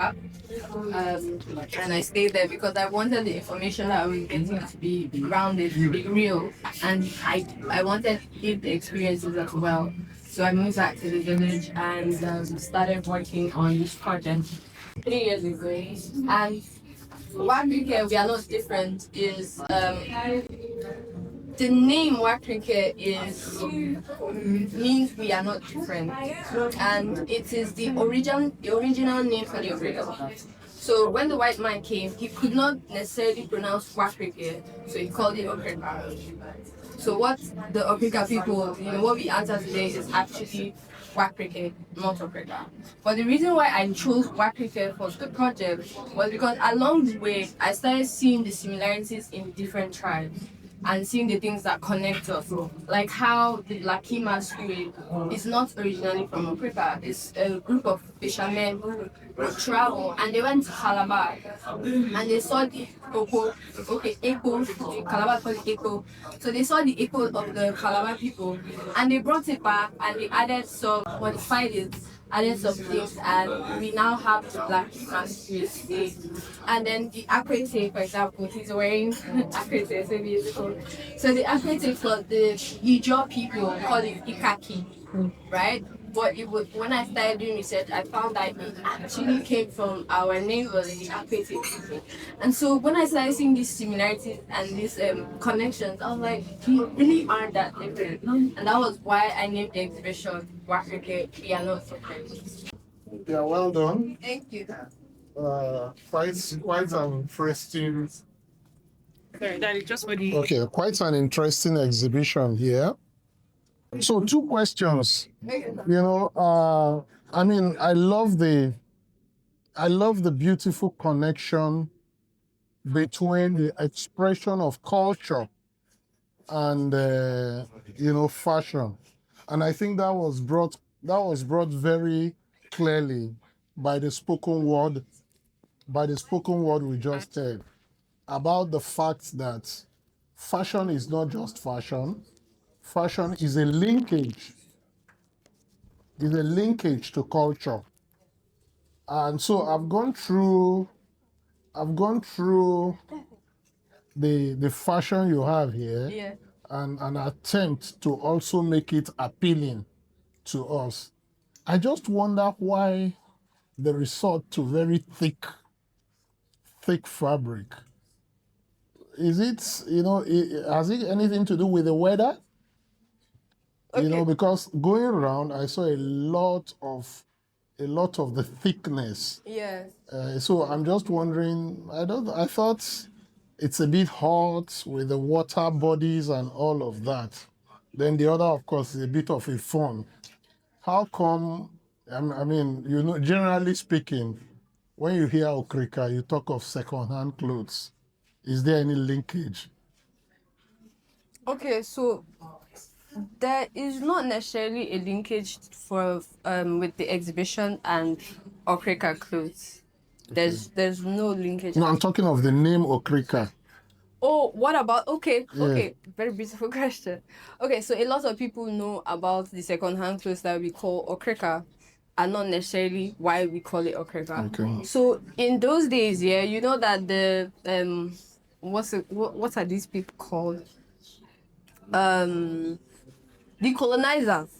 and I stayed there because I wanted the information that I was getting to be rounded, to be real, and I wanted lived experiences as well. So I moved back to the village and started working on this project 3 years ago. And Wakirike, we are not different, is the name Wakirike is means we are not different, and it is the original name for the Africa. So when the white man came, he could not necessarily pronounce Wakirike, so he called it Okrika. So what the Okrika people, what we answer today is actually Wakirike, not Okrika. But the reason why I chose Wakirike for the project was because along the way, I started seeing the similarities in different tribes and seeing the things that connect us. Like how the Blackie masquerade is not originally from Africa. It's a group of fishermen who travel and they went to Calabar and they saw the echo, the Calabar called it echo. So they saw the echo of the Calabar people and they brought it back and they added some, modified it, added some things, and we now have the black masquerade today. And then the Akwete, for example, he's wearing Akwete, so beautiful. So the Akwete for the Ijaw people call it Ikaki, right? But it was, when I started doing research, I found that it actually came from our neighbors, the Akwete people. And so when I started seeing these similarities and these connections, I was like, we really aren't that different. And that was why I named the exhibition Wakirike, We Are Not Different. Yeah, well done. Thank you. Quite an interesting. Sorry, Daddy, just for the. Okay, quite an interesting exhibition here. So, two questions. I mean, I love the beautiful connection between the expression of culture and fashion, and I think that was brought very clearly by the spoken word we just heard about the fact that fashion is not just fashion. Fashion is a linkage to culture. And so I've gone through the fashion you have here, Yeah. and an attempt to also make it appealing to us. I just wonder why the resort to very thick fabric. Is it, has it anything to do with the weather? Okay. Because going around, I saw a lot of the thickness. Yes. So I'm just wondering, I thought it's a bit hot with the water bodies and all of that. Then the other, of course, is a bit of a fun. How come, I mean, generally speaking, when you hear Okrika, you talk of second-hand clothes. Is there any linkage? Okay, so there is not necessarily a linkage for with the exhibition and Okrika clothes. There's no linkage. No, I'm talking of the name Okrika. Oh, what about okay, very beautiful question. Okay, so a lot of people know about the second-hand clothes that we call Okrika, and not necessarily why we call it Okrika. Okay. So in those days, yeah, you know that the what are these people called? The colonizers.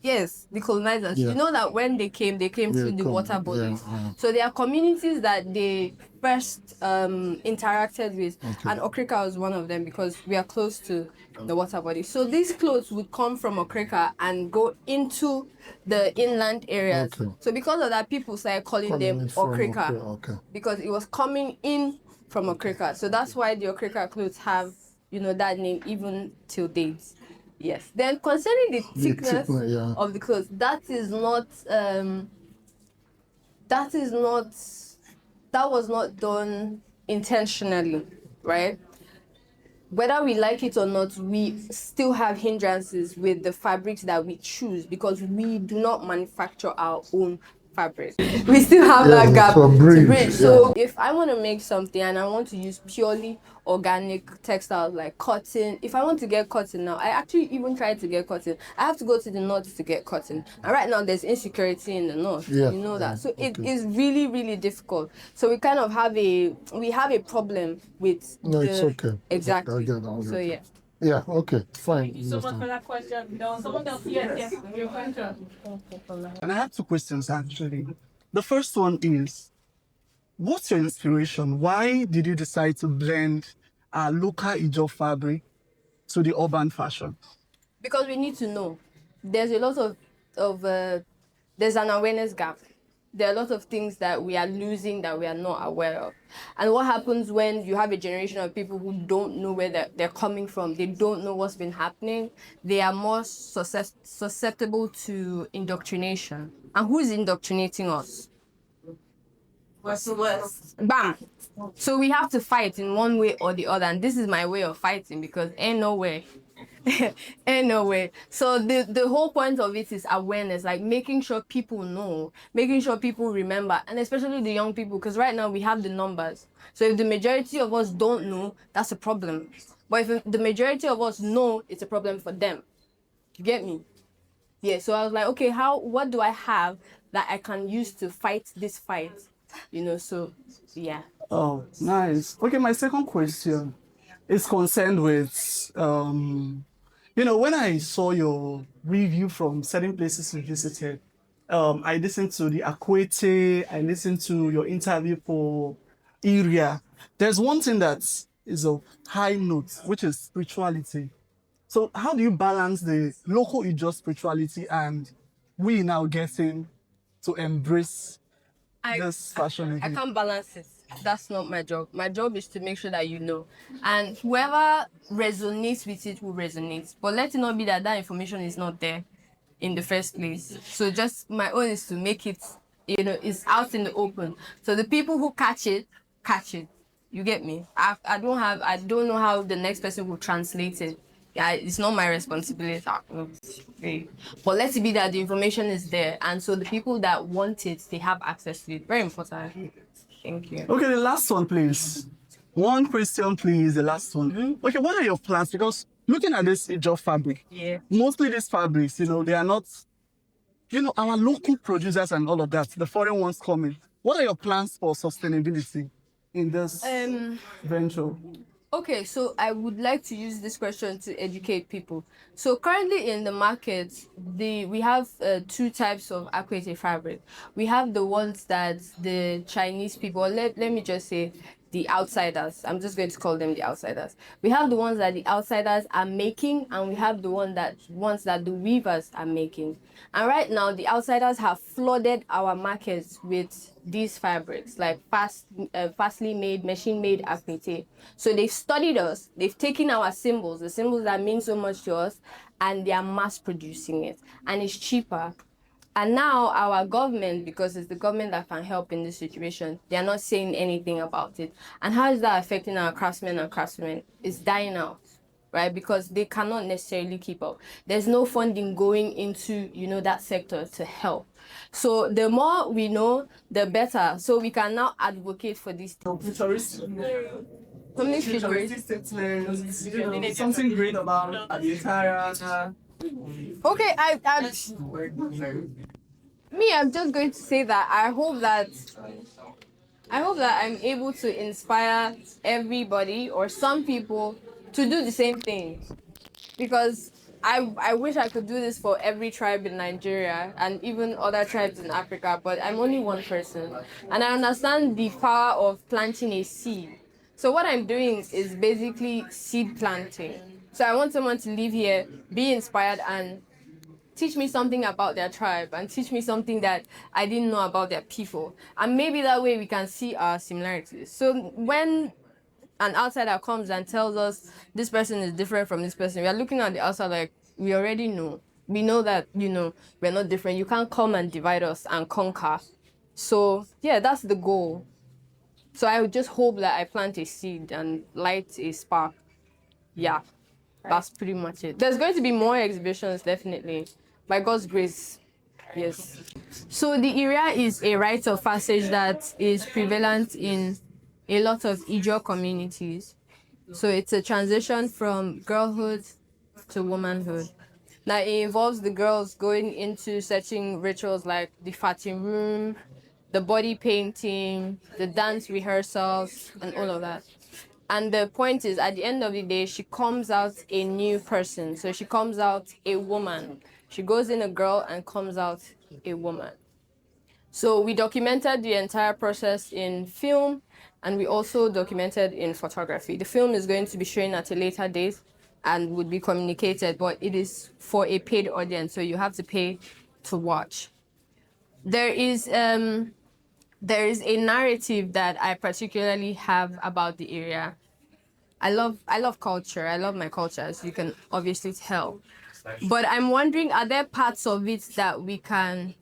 Yes, the colonizers. Yeah. You know that when they came through the water bodies. Yeah. So there are communities that they first interacted with, and Okrika was one of them because we are close to the water body. So these clothes would come from Okrika and go into the inland areas. Okay. So because of that, people started calling them Okrika. Okay. Because it was coming in from Okrika. So that's why the Okrika clothes have, that name even till date. Yes. Then concerning the thickness of the clothes, that was not done intentionally, right? Whether we like it or not, we still have hindrances with the fabrics that we choose because we do not manufacture our own fabric. We still have that gap to bridge, bridge. yeah. So if I want to make something and I want to use purely organic textiles like cotton, if I want to get cotton now, I actually even tried to get cotton. I have to go to the north to get cotton. And right now there's insecurity in the north. Yeah, You know that. So it okay. is really, really difficult. So we kind of have a problem with No, it's okay. Exactly. I get that. So yeah. Yeah, okay, fine. Thank you so much for that question. No, someone else. Yes. Your question. And I have two questions actually. The first one is, what's your inspiration? Why did you decide to blend local Ijaw fabric to the urban fashion? Because we need to know. There's a lot of there's an awareness gap. There are a lot of things that we are losing that we are not aware of. And what happens when you have a generation of people who don't know where they're coming from? They don't know what's been happening. They are more susceptible to indoctrination. And who is indoctrinating us? West. Bam! So we have to fight in one way or the other. And this is my way of fighting because ain't no way. Ain't no way. So the whole point of it is awareness, like making sure people know, making sure people remember, and especially the young people, because right now we have the numbers. So if the majority of us don't know, that's a problem. But if the majority of us know, it's a problem for them. You get me? Yeah, so I was like, okay, what do I have that I can use to fight this fight? You know, so yeah. Oh, nice. Okay, my second question is concerned with, when I saw your review from certain places you visited, I listened to the Akwete, I listened to your interview for Iria. There's one thing that is of high note, which is spirituality. So how do you balance the local Ijaw spirituality and we now getting to embrace this fashion? I can't balance it. That's not my job. My job is to make sure that you know. And whoever resonates with it will resonate. But let it not be that information is not there in the first place. So just my own is to make it, it's out in the open. So the people who catch it, catch it. You get me? I don't know how the next person will translate it. Yeah, it's not my responsibility. But let it be that the information is there, and so the people that want it, they have access to it. Very important. Thank you. Okay, the last one, please. One question, please. The last one. Okay, what are your plans? Because looking at this Ijaw fabric, mostly these fabrics, they are not, our local producers and all of that. The foreign ones coming. What are your plans for sustainability in this venture? Okay, so I would like to use this question to educate people. So currently in the market, we have two types of Akwete fabric. We have the ones that the Chinese people, let me just say the outsiders. I'm just going to call them the outsiders. We have the ones that the outsiders are making, and we have the ones that the weavers are making. And right now, the outsiders have flooded our markets with these fabrics, like fastly made, machine-made Akwete. So they've studied us, they've taken our symbols, the symbols that mean so much to us, and they are mass-producing it. And it's cheaper. And now our government, because it's the government that can help in this situation, they are not saying anything about it. And how is that affecting our craftsmen and craftswomen? It's dying out, right? Because they cannot necessarily keep up. There's no funding going into, that sector to help. So the more we know, the better. So we can now advocate for this. Something great about AbiyeTara. Okay, I'm just going to say that I hope that I'm able to inspire everybody or some people to do the same thing, because I wish I could do this for every tribe in Nigeria and even other tribes in Africa, but I'm only one person, and I understand the power of planting a seed. So what I'm doing is basically seed planting. So I want someone to live here, be inspired, and teach me something about their tribe and teach me something that I didn't know about their people. And maybe that way we can see our similarities. So when an outsider comes and tells us this person is different from this person, we are looking at the outside like, we already know. We know that, we're not different. You can't come and divide us and conquer. So yeah, that's the goal. So I would just hope that I plant a seed and light a spark. Yeah, that's pretty much it. There's going to be more exhibitions, definitely. By God's grace, Yes. So the Iria is a rite of passage that is prevalent in a lot of Ijaw communities. So it's a transition from girlhood to womanhood. Now it involves the girls going into certain rituals like the Fatim room, the body painting, the dance rehearsals, and all of that. And the point is, at the end of the day, she comes out a new person. So she comes out a woman. She goes in a girl and comes out a woman. So we documented the entire process in film, and we also documented in photography. The film is going to be shown at a later date and would be communicated, but it is for a paid audience, so you have to pay to watch. There is a narrative that I particularly have about the area. I love culture. I love my culture, as you can obviously tell. But I'm wondering, are there parts of it that we can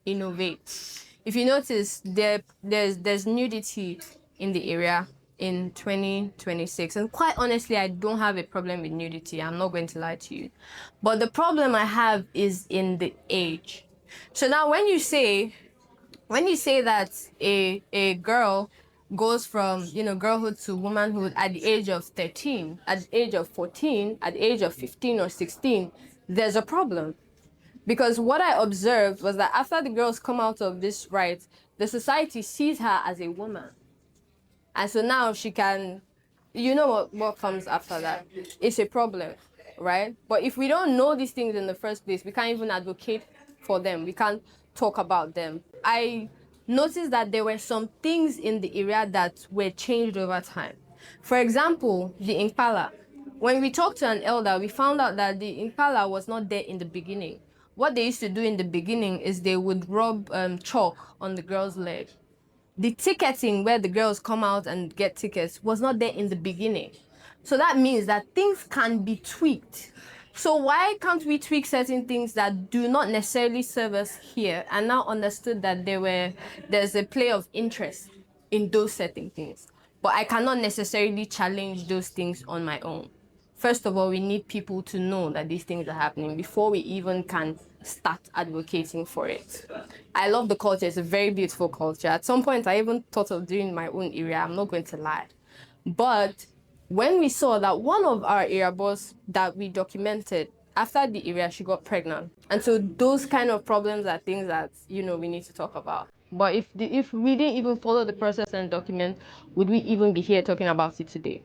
innovate? If you notice, there's nudity in the area in 2026, and quite honestly, I don't have a problem with nudity. I'm not going to lie to you, but the problem I have is in the age. So now, when you say that a girl goes from girlhood to womanhood at the age of 13, at the age of 14, at the age of 15 or 16, there's a problem. Because what I observed was that after the girls come out of this rite, the society sees her as a woman. And so now she can, what comes after that? It's a problem, right? But if we don't know these things in the first place, we can't even advocate for them. We can't talk about them. I noticed that there were some things in the area that were changed over time. For example, the impala. When we talked to an elder, we found out that the impala was not there in the beginning. What they used to do in the beginning is they would rub chalk on the girl's leg. The ticketing where the girls come out and get tickets was not there in the beginning. So that means that things can be tweaked. So why can't we tweak certain things that do not necessarily serve us here, and now understood that there's a play of interest in those certain things. But I cannot necessarily challenge those things on my own. First of all, we need people to know that these things are happening before we even can start advocating for it. I love the culture. It's a very beautiful culture. At some point, I even thought of doing my own area. I'm not going to lie. But when we saw that one of our area boss that we documented, after the area, she got pregnant. And so those kind of problems are things that, we need to talk about. But if we didn't even follow the process and document, would we even be here talking about it today?